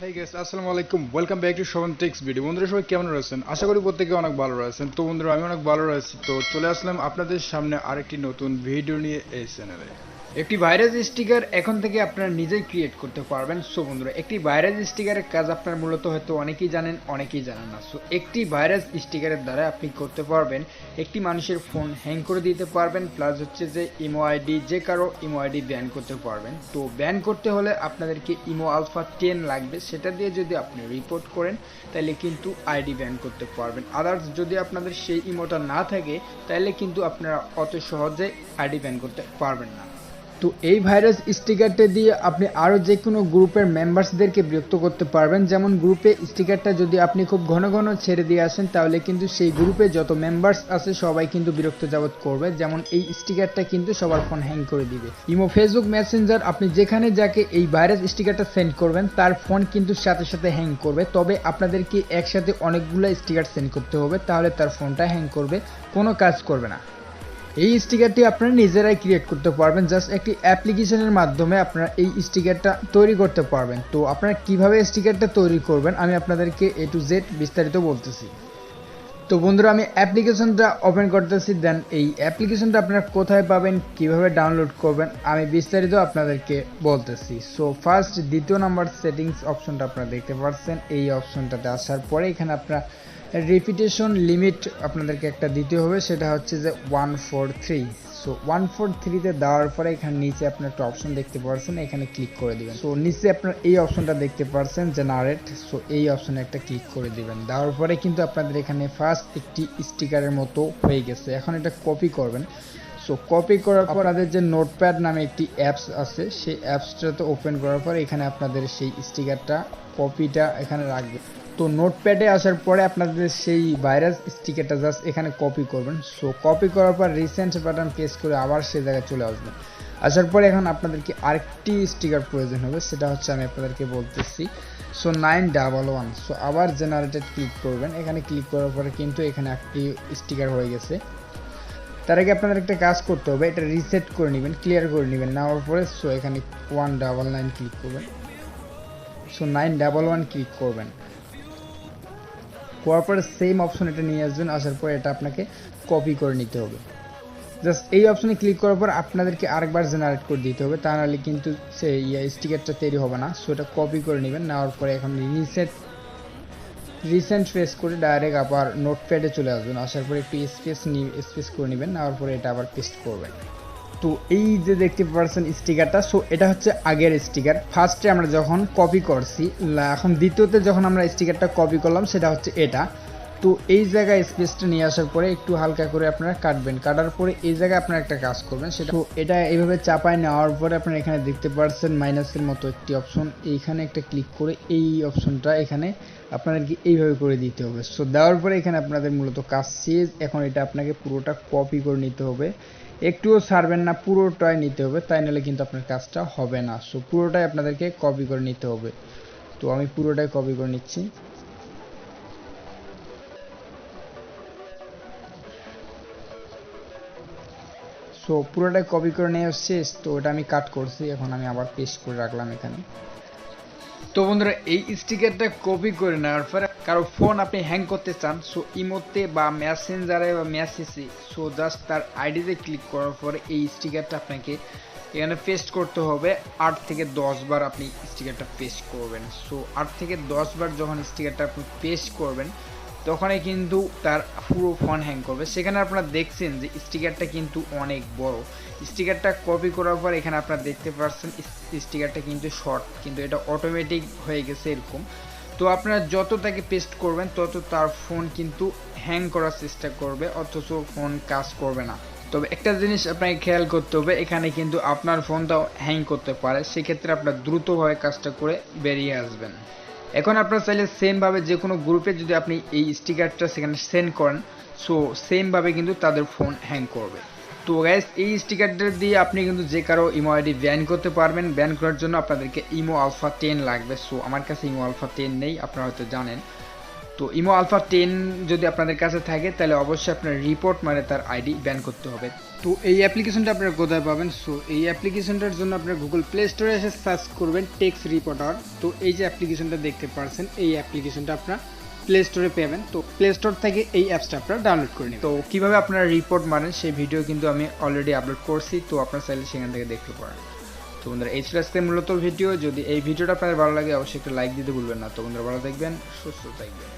Hey guys, আসসালামু আলাইকুম, welcome back to Shovan techs video. বন্ধুরা সবাই কেমন রয়েছেন? আশা করি প্রত্যেকে অনেক ভালো রয়েছেন। তো বন্ধুরা আমি অনেক ভালো রয়েছি। তো চলে আসলাম আপনাদের সামনে আরেকটি নতুন ভিডিও নিয়ে এই চ্যানেলে। একটি ভাইরাস স্টিকার এখন থেকে আপনারা নিজেই ক্রিয়েট করতে পারবেন। সো বন্ধুরা, একটি ভাইরাস স্টিকারের কাজ আপনারা মূলত হয়তো অনেকেই জানেন, অনেকেই জানেন না। সো একটি ভাইরাস স্টিকারের দ্বারা আপনি করতে পারবেন একটি মানুষের ফোন হ্যাং করে দিতে পারবেন, প্লাস হচ্ছে যে ইমো আইডি, যে কারো ইমো আইডি ব্যান করতে পারবেন। তো ব্যান করতে হলে আপনাদেরকে ইমো আলফা 10 লাগবে, সেটা দিয়ে যদি আপনি রিপোর্ট করেন তাহলে কিন্তু আইডি ব্যান করতে পারবেন। আদার্স যদি আপনাদের সেই ইমোটা না থাকে তাহলে কিন্তু আপনারা অত সহজে আইডি ব্যান করতে পারবেন না। তো এই ভাইরাস স্টিকারটা দিয়ে আপনি আরও যে কোনো গ্রুপের মেম্বার্সদেরকে বিরক্ত করতে পারবেন। যেমন গ্রুপে স্টিকারটা যদি আপনি খুব ঘন ঘন ছেড়ে দিয়ে আসেন তাহলে কিন্তু সেই গ্রুপে যত মেম্বার্স আছে সবাই কিন্তু বিরক্ত যাবত করবে। যেমন এই স্টিকারটা কিন্তু সবার ফোন হ্যাং করে দিবে। ইমো, ফেসবুক মেসেঞ্জার, আপনি যেখানে যাকে এই ভাইরাস স্টিকারটা সেন্ড করবেন তার ফোন কিন্তু সাথে সাথে হ্যাং করবে। তবে আপনাদেরকে একসাথে অনেকগুলো স্টিকার সেন্ড করতে হবে, তাহলে তার ফোনটা হ্যাং করবে, কোনো কাজ করবে না। এই স্টিকারটি আপনারা নিজেরাই ক্রিয়েট করতে পারবেন। জাস্ট একটি অ্যাপ্লিকেশনের মাধ্যমে আপনারা এই স্টিকারটা তৈরি করতে পারবেন। তো আপনারা কিভাবে স্টিকারটা তৈরি করবেন আমি আপনাদেরকে A to Z বিস্তারিত বলতেছি। তো বন্ধুরা, আমি অ্যাপ্লিকেশনটা ওপেন করতেছি। দেন এই অ্যাপ্লিকেশনটা আপনারা কোথায় পাবেন, কিভাবে ডাউনলোড করবেন আমি বিস্তারিত আপনাদেরকে বলতেছি। সো ফার্স্ট, দ্বিতীয় নাম্বার সেটিংস অপশনটা আপনারা দেখতে পাচ্ছেন। এই অপশনটাতে আসার পরে এখানে আপনারা রিপিটেশন লিমিট আপনাদেরকে একটা দিতে হবে, সেটা হচ্ছে যে 143। সো 143তে দেওয়ার পরে এখানে নিচে আপনার একটা অপশন দেখতে পাচ্ছেন, এখানে ক্লিক করে দিবেন। সো নিচে আপনার এই অপশনটা দেখতে পাচ্ছেন জেনারেট, সো এই অপশনে একটা ক্লিক করে দিবেন। দেওয়ার পরে কিন্তু আপনাদের এখানে ফার্স্ট একটি স্টিকারের মতো হয়ে গেছে। এখন এটা কপি করবেন। সো কপি করার পর আপনাদের যে নোটপ্যাড নামে একটি অ্যাপস আছে, সেই অ্যাপসটাতে ওপেন করার পর এখানে আপনাদের সেই স্টিকারটা কপিটা এখানে রাখবেন। তো নোটপ্যাডে আসার পরে আপনাদের সেই ভাইরাস স্টিকারটা জাস্ট এখানে কপি করবেন। সো কপি করার পর রিসেন্ট বাটন প্রেস করে আবার সেই জায়গায় চলে আসবেন। আসার পরে এখন আপনাদেরকে আরেকটি স্টিকার প্রয়োজন হবে, সেটা হচ্ছে আমি আপনাদেরকে বলতেছি। সো 911। সো আবার জেনারেটেড ক্লিক করবেন। এখানে ক্লিক করার পরে কিন্তু এখানে একটি স্টিকার হয়ে গেছে। তার আগে আপনাদের একটা কাজ করতে হবে, এটা রিসেট করে নেবেন, ক্লিয়ার করে নেবেন। নেওয়ার পরে সো এখানে 199 ক্লিক করবেন। সো 911 ক্লিক করবেন। করার পরে সেম অপশন এটা নিয়ে আসবেন। আসার পরে এটা আপনাকে কপি করে নিতে হবে। জাস্ট এই অপশনে ক্লিক করার পর আপনাদেরকে আরেকবার জেনারেট করে দিতে হবে, তা নাহলে কিন্তু সেই স্টিকারটা তৈরি হবে না। সো এটা কপি করে নেবেন। নেওয়ার পরে এখন রিসেন্ট প্রেস করে ডাইরেক্ট আবার নোটপ্যাডে চলে আসবেন। আসার পরে একটু স্পেস করে নেবেন। নেওয়ার পরে এটা আবার পেস্ট করবেন। তো এই যে দেখতে পাচ্ছেন স্টিকারটা, সো এটা হচ্ছে আগের স্টিকার। ফার্স্টে আমরা যখন কপি করছি, এখন দ্বিতীয়তে যখন আমরা স্টিকারটা কপি করলাম সেটা হচ্ছে এটা। তো এই জায়গায় স্পেসটা নিয়ে আসার পরে একটু হালকা করে আপনারা কাটবেন। কাটার পরে এই জায়গায় আপনারা একটা কাজ করবেন, সেটা তো এটা এইভাবে চাপায় নেওয়ার পরে আপনারা এখানে দেখতে পাচ্ছেন মাইনাসের মতো একটি অপশন, এইখানে একটা ক্লিক করে এই অপশনটা এখানে আপনাদেরকে এইভাবে করে দিতে হবে। সো দেওয়ার পরে এখানে আপনাদের মূলত কাজ শেষ। এখন এটা আপনাকে পুরোটা কপি করে নিতে হবে, একটুও ছাড়বেন না, পুরোটাই নিতে হবে, তাই নাহলে কিন্তু আপনার কাজটা হবে না। সো পুরোটাই আপনাদেরকে কপি করে নিতে হবে। তো আমি পুরোটাই কপি করে নিচ্ছি। সো পুরোটাই কপি করে নিয়ে শেষ। তো ওটা আমি কাট করছি, এখন আমি আবার পেস্ট করে রাখলাম এখানে। তো বন্ধুরা, এই স্টিকারটা কপি করে নেওয়ার পরে কারো ফোন আপনি হ্যাং করতে চান, সো ইমোতে বা মেসেঞ্জারে বা মেসেজে, সো জাস্ট তার আইডিতে ক্লিক করার পরে এই স্টিকারটা আপনাকে এখানে পেস্ট করতে হবে। 8 থেকে 10 বার আপনি স্টিকারটা পেস্ট করবেন। সো 8 থেকে 10 বার যখন স্টিকারটা আপনি পেস্ট করবেন তখনই কিন্তু তার পুরো ফোন হ্যাং করবে। সেখানে আপনারা দেখছেন যে স্টিকারটা কিন্তু অনেক বড়। স্টিকারটা কপি করার পর এখানে আপনারা দেখতে পাচ্ছেন স্টিকারটা কিন্তু শর্ট, কিন্তু এটা অটোমেটিক হয়ে গেছে এরকম। তো আপনারা যত তাকে পেস্ট করবেন তত তার ফোন কিন্তু হ্যাং করার চেষ্টা করবে, অথচ ফোন কাজ করবে না। তবে একটা জিনিস আপনাকে খেয়াল করতে হবে, এখানে কিন্তু আপনার ফোনটাও হ্যাং করতে পারে, সেক্ষেত্রে আপনার দ্রুতভাবে কাজটা করে বেরিয়ে আসবেন। এখন আপনারা চাইলে সেমভাবে যে কোনো গ্রুপে যদি আপনি এই স্টিকারটা সেখানে সেন্ড করেন, সো সেমভাবে কিন্তু তাদের ফোন হ্যাং করবে। তো গাইস, এই স্টিকারটা দিয়ে আপনি কিন্তু যে কারো ইমো আইডি ব্যান করতে পারবেন। ব্যান করার জন্য আপনাদেরকে ইমো আলফা 10 লাগবে। সো আমার কাছে ইমো আলফা 10 নেই, আপনারা হয়তো জানেন। তো ইমো আলফা 10 যদি আপনাদের কাছে থাকে তাহলে অবশ্যই আপনার রিপোর্ট মানে তার আইডি ব্যান করতে হবে। তো এই অ্যাপ্লিকেশনটা আপনারা কোথায় পাবেন? সো এই অ্যাপ্লিকেশনটার জন্য আপনারা গুগল প্লে স্টোরে এসে সার্চ করবেন টেক্স রিপোর্টার। তো এই যে অ্যাপ্লিকেশনটা দেখতে পাচ্ছেন, এই অ্যাপ্লিকেশনটা আপনারা প্লে স্টোরে পাবেন। তো প্লে স্টোর থেকে এই অ্যাপসটা আপনারা ডাউনলোড করে নেবেন। তো কীভাবে আপনারা রিপোর্ট মানেন সেই ভিডিও কিন্তু আমি অলরেডি আপলোড করছি, তো আপনারা চাইলে সেখান থেকে দেখতে পারেন। তো বন্ধুরা এই ছিল আজকে মূলত ভিডিও। যদি এই ভিডিওটা আপনাদের ভালো লাগে অবশ্যই একটা লাইক দিতে ভুলবেন না। তো বন্ধুরা ভালো থাকবেন, সুস্থ থাকবেন।